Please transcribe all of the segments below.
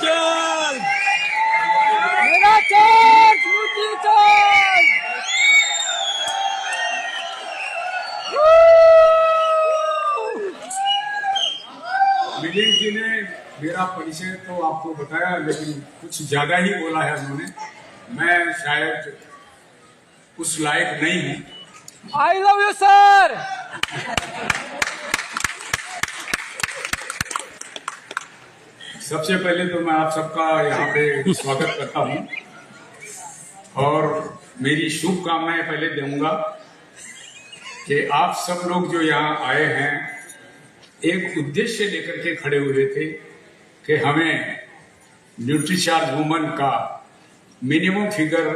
चल मेरा चल मुझे चल। मिलिंद जी ने मेरा परिचय तो आपको बताया, लेकिन कुछ ज्यादा ही बोला है उन्होंने। मैं शायद उस लायक नहीं हूँ। I love you sir. सबसे पहले तो मैं आप सबका यहाँ पे स्वागत करता हूँ और मेरी शुभकामनाएं पहले दूंगा कि आप सब लोग जो यहाँ आए हैं एक उद्देश्य लेकर के खड़े हुए थे कि हमें न्यूट्रीचार्ज वुमन का minimum figure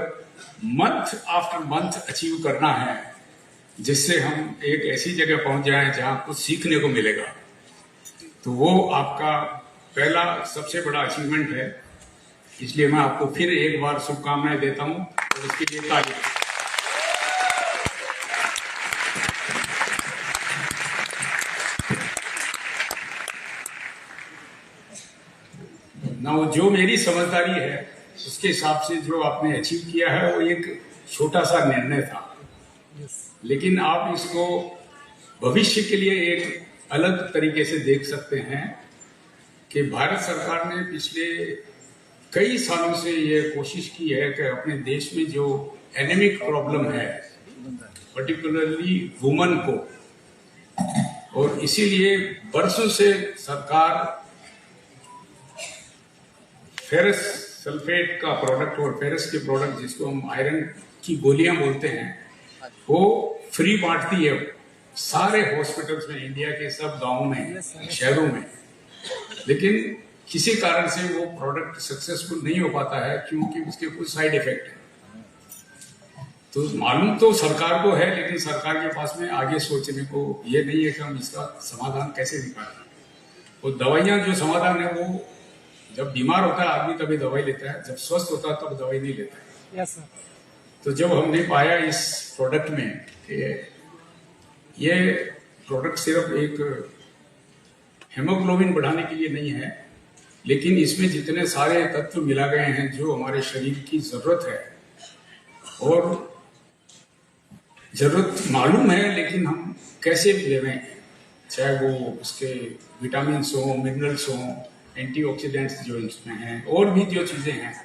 month after month achieve करना है, जिससे हम एक ऐसी जगह पहुंच जाएं जहां कुछ सीखने को मिलेगा। तो वो आपका पहला सबसे बड़ा अचीवमेंट है, इसलिए मैं आपको फिर एक बार शुभकामनाएं देता हूं और इसके लिए तारीफ। ना जो मेरी समझदारी है उसके हिसाब से जो आपने अचीव किया है वो एक छोटा सा निर्णय था, लेकिन आप इसको भविष्य के लिए एक अलग तरीके से देख सकते हैं कि भारत सरकार ने पिछले कई सालों से ये कोशिश की है कि अपने देश में जो एनीमिक प्रॉब्लम है पर्टिकुलरली वुमन को, और इसीलिए वर्षों से सरकार फेरस सल्फेट का प्रोडक्ट और फेरस के प्रोडक्ट जिसको हम आयरन की गोलियां बोलते हैं वो फ्री बांटती है सारे हॉस्पिटल्स में, इंडिया के सब गांवों में, शहरों में। लेकिन किसी कारण से वो प्रोडक्ट सक्सेसफुल नहीं हो पाता है क्योंकि उसके कुछ साइड इफेक्ट है। तो मालूम तो सरकार को है, लेकिन सरकार के पास में आगे सोचने को ये नहीं है कि हम इसका समाधान कैसे निकालें। वो दवाइयां जो समाधान है वो जब बीमार होता है आदमी तभी दवाई लेता है, जब स्वस्थ होता है तब दवाई नहीं लेता है। Yes sir. तो जब हमने पाया इस प्रोडक्ट में कि ये प्रोडक्ट सिर्फ एक हेमोग्लोबिन बढ़ाने के लिए नहीं है, लेकिन इसमें जितने सारे तत्व मिला गए हैं जो हमारे शरीर की जरूरत है, और जरूरत मालूम है लेकिन हम कैसे ले रहे हैं, चाहे वो उसके विटामिन हो, मिनरल्स हो, एंटीऑक्सीडेंट्स जो इसमें हैं और भी जो चीजें हैं,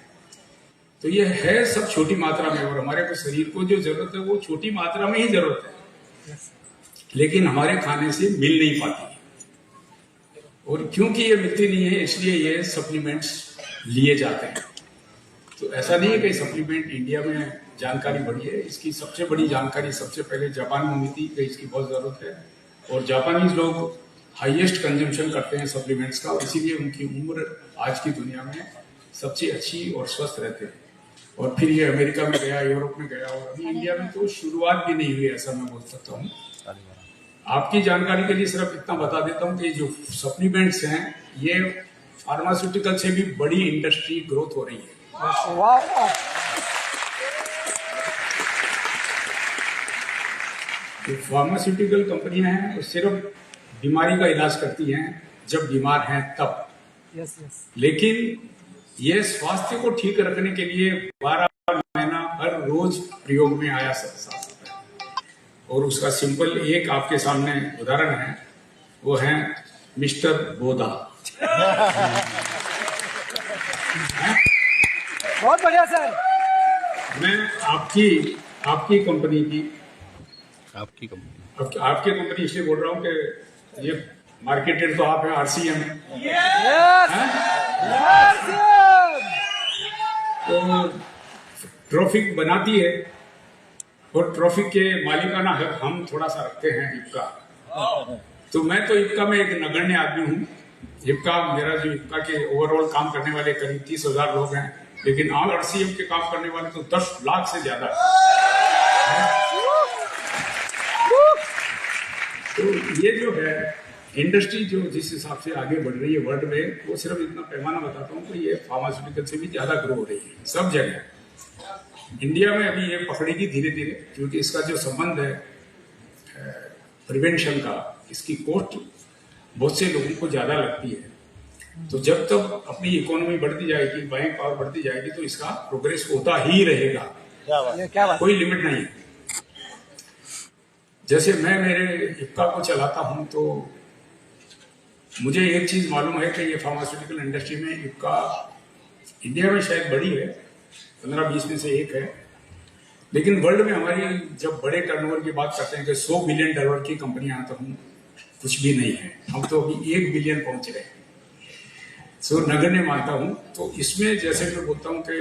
तो ये है सब छोटी मात्रा में। और हमारे को शरीर को जो जरूरत है वो छोटी मात्रा में ही जरूरत है, लेकिन हमारे खाने से मिल नहीं पाती है। और क्योंकि ये मिलती नहीं है इसलिए ये सप्लीमेंट्स लिए जाते हैं। तो ऐसा नहीं है कि सप्लीमेंट इंडिया में जानकारी बढ़ी है, इसकी सबसे बड़ी जानकारी सबसे पहले जापान में मिली कि इसकी बहुत जरूरत है, और जापानीज लोग हाईएस्ट कंजम्पशन करते हैं सप्लीमेंट्स का, और इसीलिए उनकी उम्र आज की दुनिया में सबसे अच्छी और स्वस्थ रहते हैं। और फिर ये अमेरिका में गया, यूरोप में गया, और अभी इंडिया में तो शुरुआत भी नहीं हुई, ऐसा मैं बोल सकता हूँ। आपकी जानकारी के लिए सिर्फ इतना बता देता हूँ कि जो सप्लीमेंट्स हैं ये फार्मास्यूटिकल से भी बड़ी इंडस्ट्री ग्रोथ हो रही है। जो फार्मास्यूटिकल कंपनियां हैं वो सिर्फ बीमारी का इलाज करती हैं जब बीमार हैं तब। Yes yes. लेकिन ये स्वास्थ्य को ठीक रखने के लिए 12 महीना हर रोज प्रयोग में आया सकता है। और उसका सिंपल एक आपके सामने उदाहरण है, वो है मिस्टर बोधा। बहुत बढ़िया सर। मैं आपकी कंपनी की आपकी कंपनी आपकी कंपनी इसलिए बोल रहा हूँ कि ये मार्केटेड तो आप है, RCM है। तो ट्रॉफिक बनाती है और ट्रॉफिक के मालिकाना हक हम थोड़ा सा रखते हैं इफ्का। तो मैं तो इफ्का में एक नगण्य आदमी हूँ। इफ्का मेरा जो इफ्का के ओवरऑल काम करने वाले करीब 30,000 लोग हैं, लेकिन ऑल RCM के काम करने वाले तो 10 लाख से ज्यादा। तो ये जो है इंडस्ट्री जो जिस हिसाब से आगे बढ़ रही है वर्ल्ड में, वो सिर्फ इतना पैमाना बताता हूँ कि ये फार्मास्यूटिकल से भी ज्यादा ग्रो हो रही है सब जगह। इंडिया में अभी ये पकड़ेगी धीरे धीरे, क्योंकि इसका जो संबंध है प्रिवेंशन का, इसकी कॉस्ट बहुत से लोगों को ज्यादा लगती है। तो जब तक अपनी इकोनॉमी बढ़ती जाएगी, बाइंग पावर बढ़ती जाएगी, तो इसका प्रोग्रेस होता ही रहेगा, ये क्या बात कोई लिमिट नहीं है। जैसे मैं मेरे इफ्का को चलाता हूं, तो मुझे एक चीज मालूम है कि ये फार्मास्यूटिकल इंडस्ट्री में इफ्का इंडिया में शायद बड़ी है, 15-20 में से एक है, लेकिन वर्ल्ड में हमारी जब बड़े टर्नओवर की बात करते हैं कि $100 बिलियन की कंपनियां, तो हम कुछ भी नहीं है, हम तो अभी 1 बिलियन पहुंच रहे हैं। सो नगण्य मानता हूं। तो इसमें जैसे मैं बोलता हूं कि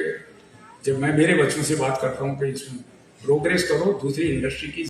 जब मैं मेरे बच्चों से बात करता हूं कि इसमें प्रोग्रेस करो, दूसरी इंडस्ट्री की